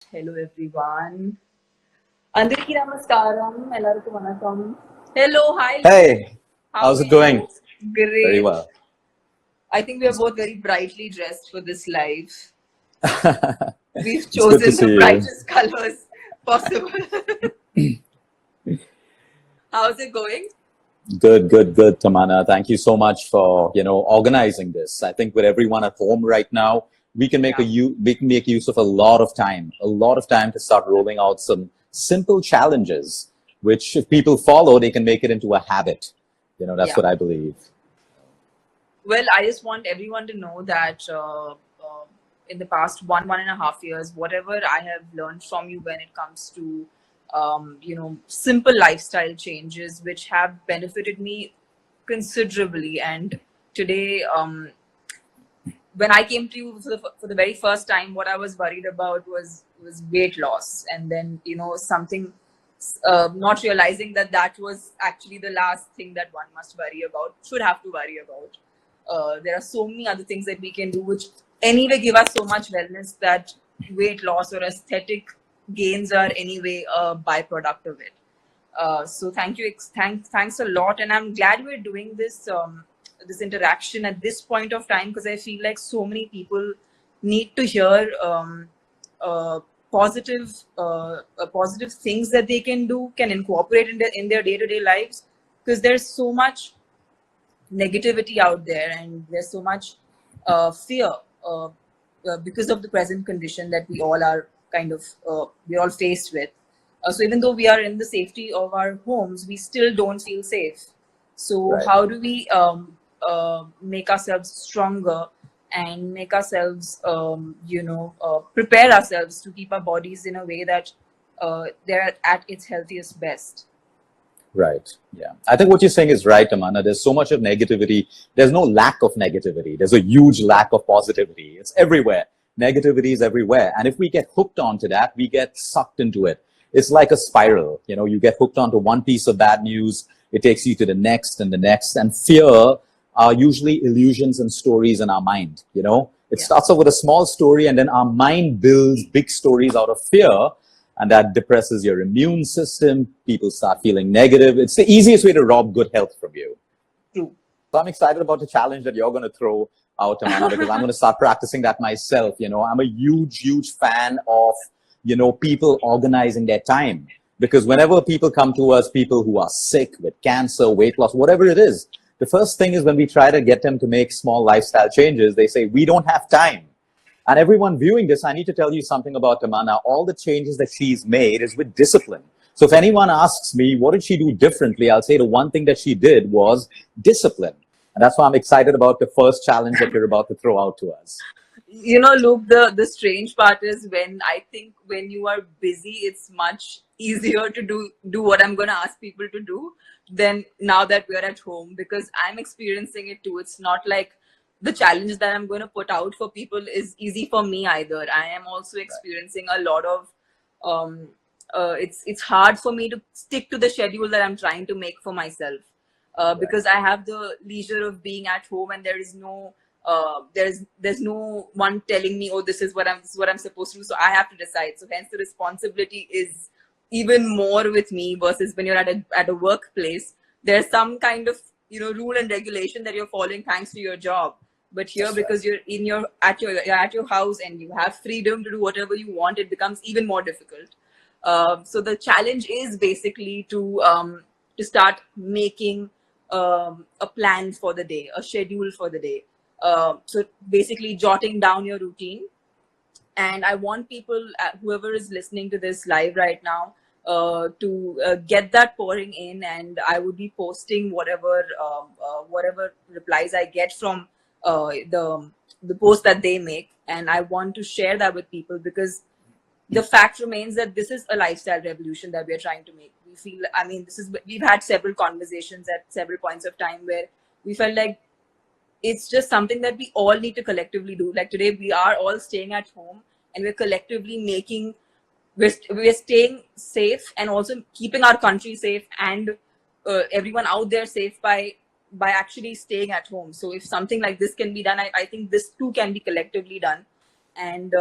Hello everyone. Andariki namaskaram. Ellarku vanakkam. Hello, hi Luke. Hey, How how's are it you? going? Very Great. well. I think we are both very brightly dressed for this live. We've It's good to chosen the see you. brightest colors possible. How's it going? Good, Tamanna. Thank you so much for, organizing this. I think with everyone at home right now, Yeah. we can make use of a lot of time to start rolling out some simple challenges, which if people follow, they can make it into a habit. That's Yeah. what I believe. Well, I just want everyone to know that in the past one and a half years, whatever I have learned from you when it comes to simple lifestyle changes, which have benefited me considerably. And today, when I came to you for the very first time, what I was worried about was weight loss, and then something. Not realizing that that was actually the last thing that one must worry about, should have to worry about. There are so many other things that we can do which anyway give us so much wellness that weight loss or aesthetic gains are anyway a byproduct of it. So thank you, thanks a lot, and I'm glad we're doing this interaction at this point of time, because I feel like so many people need to hear uh, positive positive things that they can do, can incorporate in their day-to-day lives, because there's so much negativity out there, and there's so much fear because of the present condition that we all are we're all faced with. So even though we are in the safety of our homes, we still don't feel safe. So Right. how do we make ourselves stronger and make ourselves prepare ourselves to keep our bodies in a way that they're at its healthiest best? Right. Yeah. I think what you're saying is right, Amana. There's so much of negativity. There's no lack of negativity. There's a huge lack of positivity. It's everywhere. Negativity is everywhere. And if we get hooked onto that, we get sucked into it. It's like a spiral. You get hooked onto one piece of bad news. It takes you to the next and the next. And fear are usually illusions and stories in our mind. It Yeah. starts off with a small story, and then our mind builds big stories out of fear, and that depresses your immune system. People start feeling negative. It's the easiest way to rob good health from you. True. So I'm excited about the challenge that you're going to throw out, Tamanna, because I'm going to start practicing that myself. I'm a huge fan of, people organizing their time. Because whenever people come to us, people who are sick with cancer, weight loss, whatever it is, the first thing is when we try to get them to make small lifestyle changes, they say, we don't have time. And everyone viewing this, I need to tell you something about Tamanna. All the changes that she's made is with discipline. So if anyone asks me, what did she do differently? I'll say the one thing that she did was discipline. And that's why I'm excited about the first challenge that you're about to throw out to us. Luke, the strange part is, when I think when you are busy, it's much easier to do what I'm going to ask people to do than now that we're at home, because I'm experiencing it too. It's not like the challenge that I'm going to put out for people is easy for me either. I am also experiencing a lot of um, it's hard for me to stick to the schedule that I'm trying to make for myself, because I have the leisure of being at home, and there is no there's no one telling me, oh, this is what I'm supposed to do, so I have to decide. So hence the responsibility is even more with me, versus when you're at a workplace, there's some kind of rule and regulation that you're following thanks to your job. But here, That's right. because you're at your house and you have freedom to do whatever you want, it becomes even more difficult. So the challenge is basically to start making a plan for the day, a schedule for the day. So basically, jotting down your routine. And I want people, whoever is listening to this live right now, to get that pouring in, and I would be posting whatever replies I get from the post that they make, and I want to share that with people, because the fact remains that this is a lifestyle revolution that we are trying to make. We feel, I mean, we've had several conversations at several points of time where we felt like it's just something that we all need to collectively do. Like today, we are all staying at home, and we're collectively we're staying safe, and also keeping our country safe, and everyone out there safe by actually staying at home. So if something like this can be done, I think this too can be collectively done. And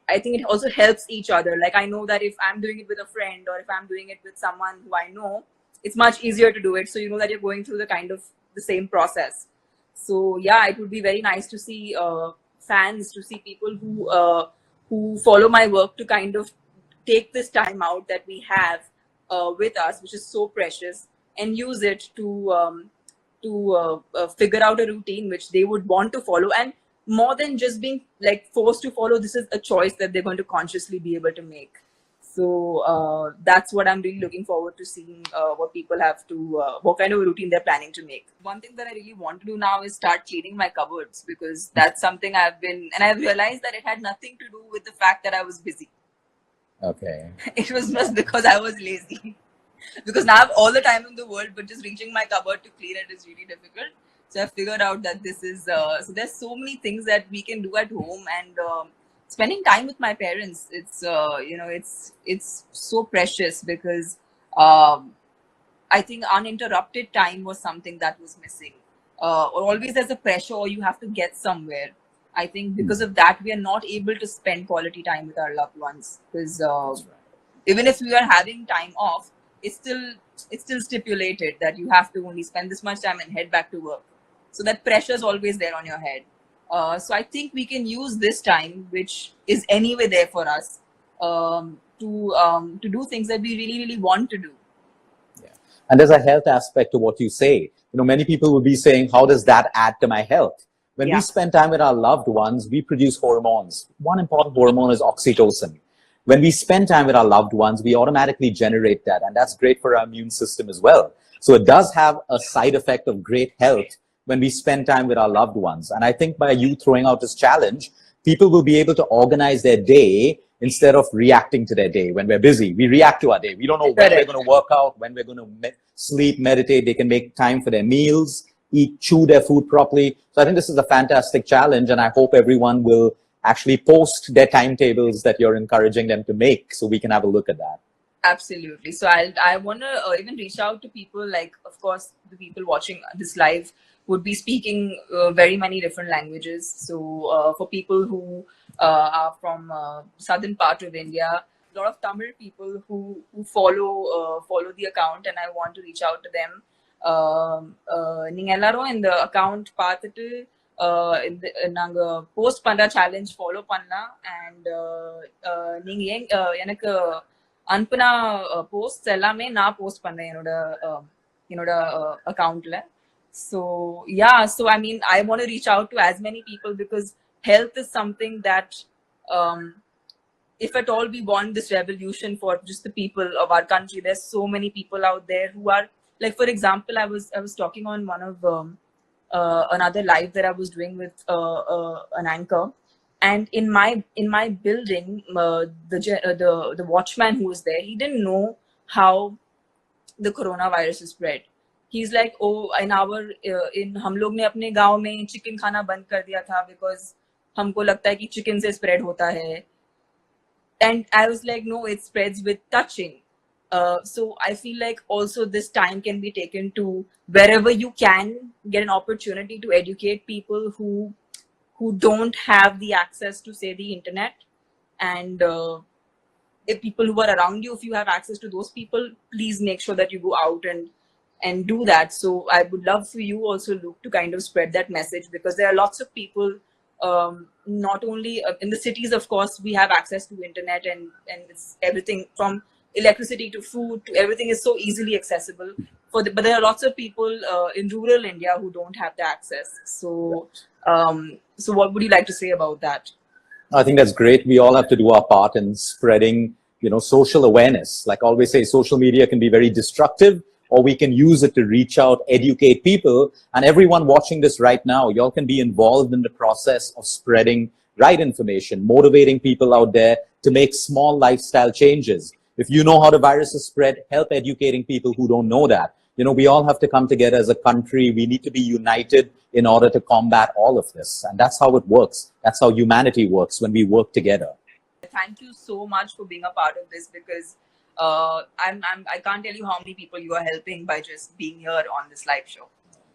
I think it also helps each other. Like I know that if I'm doing it with a friend or if I'm doing it with someone who I know, it's much easier to do it. So you know that you're going through the kind of the same process. So yeah, it would be very nice to see fans, to see people who follow my work to kind of take this time out that we have with us, which is so precious, and use it to figure out a routine which they would want to follow, and more than just being like forced to follow, this is a choice that they're going to consciously be able to make. So that's what I'm really looking forward to seeing, what people have to, what kind of a routine they're planning to make. One thing that I really want to do now is start cleaning my cupboards, because that's something and I've realized that it had nothing to do with the fact that I was busy. Okay. It was just because I was lazy. Because now I have all the time in the world, but just reaching my cupboard to clean it is really difficult. So I figured out that this is so there's so many things that we can do at home, and spending time with my parents. It's it's so precious, because I think uninterrupted time was something that was missing. Or always there's a pressure, or you have to get somewhere. I think because of that, we are not able to spend quality time with our loved ones, because even if we are having time off, it's still stipulated that you have to only spend this much time and head back to work. So that pressure is always there on your head. So I think we can use this time, which is anyway there for us, to do things that we really really want to do. Yeah. And there's a health aspect to what you say. Many people will be saying, how does that add to my health? When we spend time with our loved ones, we produce hormones. One important hormone is oxytocin. When we spend time with our loved ones, we automatically generate that, and that's great for our immune system as well. So it does have a side effect of great health when we spend time with our loved ones. And I think by you throwing out this challenge, people will be able to organize their day instead of reacting to their day. When we're busy, we react to our day. We don't know when we're going to work out, when we're going to sleep, meditate. They can make time for their meals, chew their food properly. So I think this is a fantastic challenge, and I hope everyone will actually post their timetables that you're encouraging them to make, so we can have a look at that. Absolutely. So I want to even reach out to people, like, of course, the people watching this live would be speaking very many different languages. So for people who are from southern part of India, a lot of Tamil people who follow the account, and I want to reach out to them. நீங்க எல்லாரும் இந்த account பார்த்துட்டு நாங்க post பண்ற challenge follow பண்ணலாம். And நீங்க எனக்கு அனுப்புனா போஸ்ட் எல்லாமே நான் போஸ்ட் பண்றேன் என்னோட அக்கவுண்ட்ல. So yeah, so I mean, I want to reach out to as many people, because health is something that if at all we want this revolution for just the people of our country, there's so many people out there who are, like, for example, I was talking on one of another live that I was doing with an anchor, and in my building, the watchman who was there, he didn't know how the coronavirus is spread. He's like, oh, in हम लोग ने अपने गांव में chicken खाना बंद कर दिया था because हमको लगता है कि चिकन से स्प्रेड होता है. And I was like, no, it spreads with touching. So I feel like also this time can be taken to, wherever you can, get an opportunity to educate people who don't have the access to, say, the internet. And if people who are around you, if you have access to those people, please make sure that you go out and do that. So I would love for you also, Luke, to kind of spread that message, because there are lots of people, not only in the cities, of course, we have access to internet, and it's everything from electricity to food to everything is so easily accessible. But there are lots of people in rural India who don't have the access. So so what would you like to say about that? I think that's great. We all have to do our part in spreading, social awareness. Like I always say, social media can be very destructive, or we can use it to reach out, educate people. And everyone watching this right now, y'all can be involved in the process of spreading right information, motivating people out there to make small lifestyle changes. If you know how the virus is spread, help educating people who don't know that. We all have to come together as a country. We need to be united in order to combat all of this. And that's how it works. That's how humanity works, when we work together. Thank you so much for being a part of this, because I can't tell you how many people you are helping by just being here on this live show.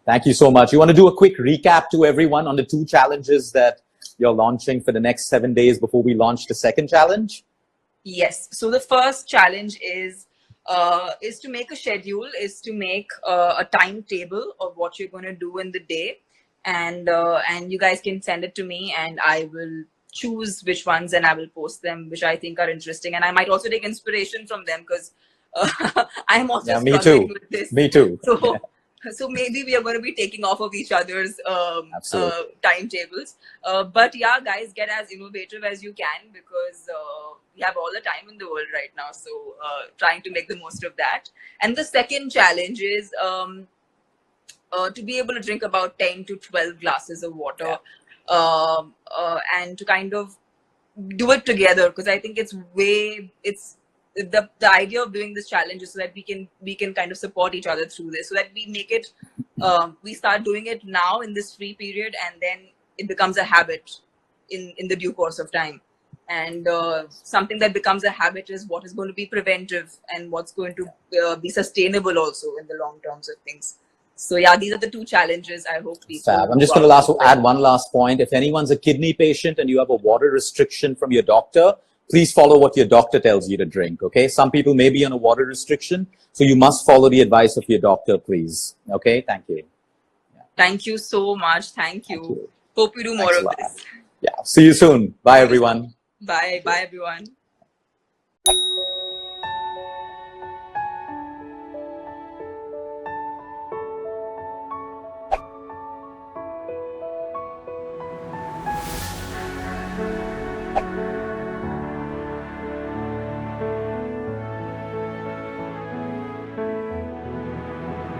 Thank you so much. You want to do a quick recap to everyone on the 2 challenges that you're launching for the next 7 days before we launch the second challenge? Yes. So the first challenge is to make a schedule, is to make a timetable of what you're going to do in the day, and you guys can send it to me, and I will choose which ones and I will post them, which I think are interesting, and I might also take inspiration from them because I am also Me struggling too. with this. Me too. So. So maybe we are going to be taking off of each other's timetables. But yeah, guys, get as innovative as you can because we have all the time in the world right now. So trying to make the most of that. And the second challenge is to be able to drink about 10 to 12 glasses of water, and to kind of do it together, because I think it's the idea of doing this challenge is so that we can kind of support each other through this, so that we make it we start doing it now in this free period, and then it becomes a habit in the due course of time. And something that becomes a habit is what is going to be preventive and what's going to be sustainable also in the long terms of things. So yeah, these are the two challenges I hope people. Fab. I'm just going to add one last point. If anyone's a kidney patient and you have a water restriction from your doctor, please follow what your doctor tells you to drink. Okay. Some people may be on a water restriction, so you must follow the advice of your doctor, please. Okay. Thank you. Yeah. Thank you so much. Thank you. Hope we do more of this. Yeah. See you soon. Bye, everyone. Bye. Bye, everyone.